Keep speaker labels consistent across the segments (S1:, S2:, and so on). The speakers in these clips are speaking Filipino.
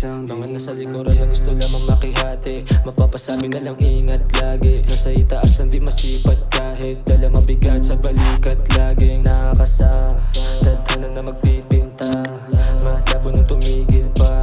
S1: isang
S2: Mga nasa likuran na gusto lamang makihati, mapapasabi na lang ingat lagi. Nasa itaas lang di masipat kahit dala mabigat sa balikat. Laging nakakasa, tadhana na magpipinta, mahlabo nung tumigil pa.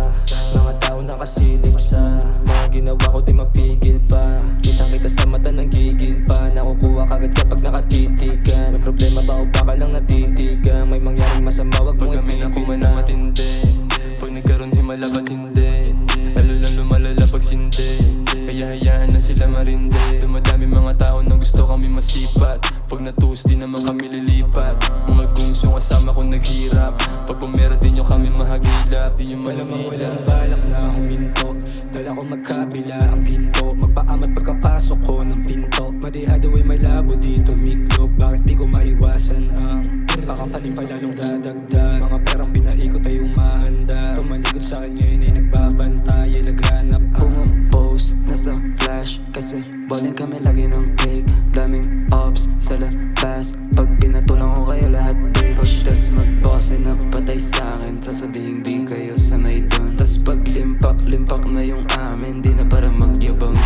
S2: Mga tao nakasilip sa mga ginawa ko di mapigil pa. Kitang kita sa mata ng gigil pa, nakukuha kagad kapag nakatitigan. May problema ba o baka lang natitigan? May mangyaring masama wag mong ipipin na matindi. Pag nagkaroon himala ba't hindi? Lalo lang lumalala pag sindi, kaya hayaan na sila marindi. Dumadami mga tao na gusto kami masipat, pag natus di naman kami lilipat. Mga gunsong kasama ko naghirap, pag pumera din nyo kami mahagilap.
S1: Malamang walang balak na huminto, dala ko magkabila ang ginto. Magpaamat pagkapasok ko ng pinto, madihado ay malabo dito miklop. Bakit di ko maiwasan ang pakapaling pa lalong dadagdag? Mga perang pinaikot ay umahanda, tumalikod sa akin ngayon ay nagbabantay. Ay naghanap post nasa flash, kasi bowling kami lagi ng cake. Daming ops sa labas, pag pinatulang ko kayo lahat take. Tas mag-boss ay napatay sa'kin, sasabihin di kayo sanay dun. Tas pag limpak na yung amin, di na para magyabang